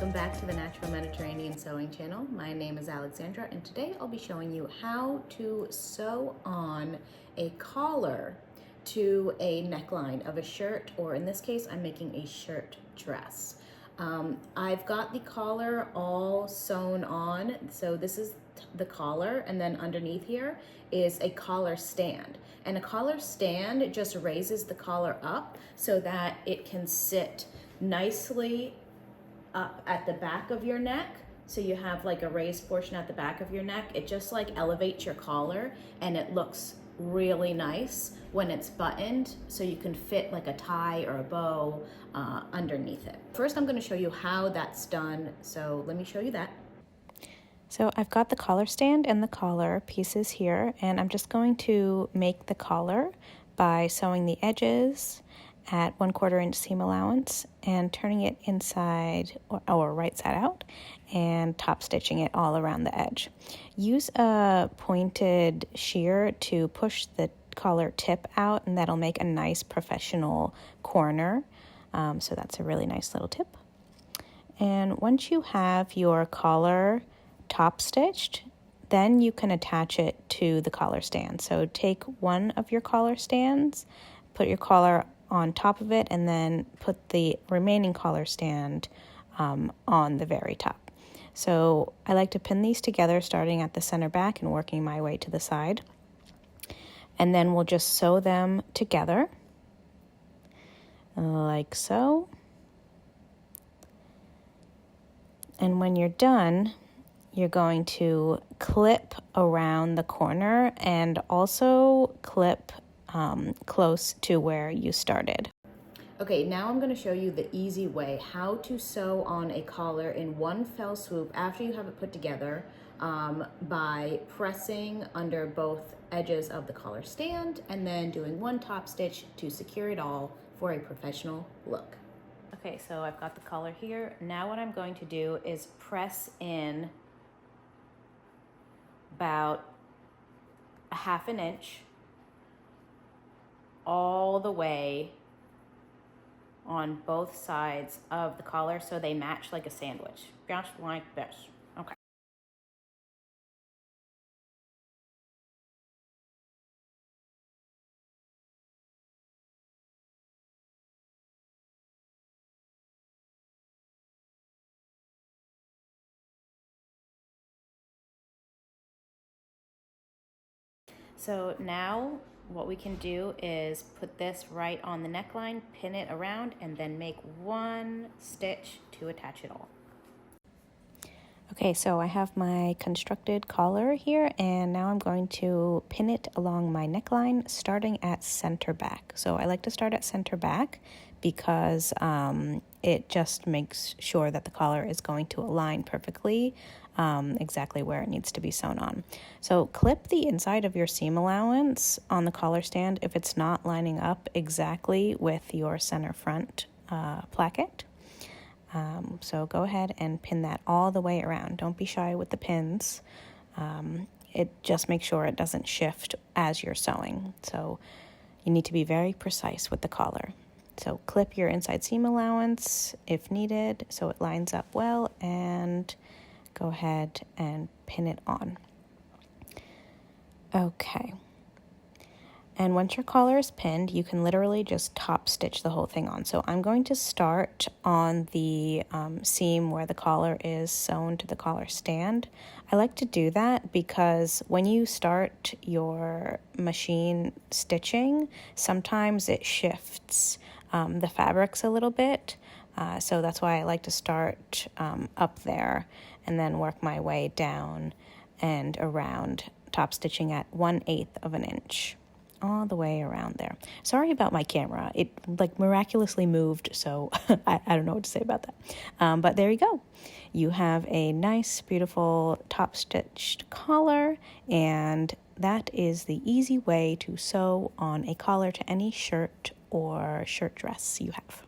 Welcome back to the Natural Mediterranean Sewing Channel. My name is Alexandra and today I'll be showing you how to sew on a collar to a neckline of a shirt, or in this case I'm making a shirt dress. I've got the collar all sewn on, so this is the collar, and then underneath here is a collar stand. And a collar stand just raises the collar up so that it can sit nicely up at the back of your neck. So you have like a raised portion at the back of your neck. It just like elevates your collar and it looks really nice when it's buttoned, so you can fit like a tie or a bow underneath it. First I'm going to show you how that's done, so let me show you that. So I've got the collar stand and the collar pieces here, and I'm just going to make the collar by sewing the edges at 1/4 inch seam allowance and turning it inside or right side out and top stitching it all around the edge. Use a pointed shear to push the collar tip out, and that'll make a nice professional corner. So that's a really nice little tip. And once you have your collar top stitched, then you can attach it to the collar stand. So take one of your collar stands, put your collar on top of it, and then put the remaining collar stand on the very top. So I like to pin these together starting at the center back and working my way to the side. And then we'll just sew them together like so. And when you're done, you're going to clip around the corner and also clip close to where you started. Okay, now I'm going to show you the easy way how to sew on a collar in one fell swoop after you have it put together by pressing under both edges of the collar stand and then doing one top stitch to secure it all for a professional look. Okay, so I've got the collar here. Now what I'm going to do is press in about a 1/2 inch all the way on both sides of the collar so they match like a sandwich, just like this. Okay. So now what we can do is put this right on the neckline, pin it around, and then make one stitch to attach it all. Okay, so I have my constructed collar here, and now I'm going to pin it along my neckline starting at center back. So I like to start at center back because it just makes sure that the collar is going to align perfectly exactly where it needs to be sewn on. So clip the inside of your seam allowance on the collar stand if it's not lining up exactly with your center front placket. So go ahead and pin that all the way around. Don't be shy with the pins. It just makes sure it doesn't shift as you're sewing. So you need to be very precise with the collar. So clip your inside seam allowance if needed so it lines up well, and go ahead and pin it on. Okay. And once your collar is pinned, you can literally just top stitch the whole thing on. So I'm going to start on the seam where the collar is sewn to the collar stand. I like to do that because when you start your machine stitching, sometimes it shifts the fabrics a little bit. So that's why I like to start up there and then work my way down and around, top stitching at 1/8 of an inch. All the way around there. Sorry about my camera. It like miraculously moved, so I don't know what to say about that. But there you go. You have a nice, beautiful top stitched collar, and that is the easy way to sew on a collar to any shirt or shirt dress you have.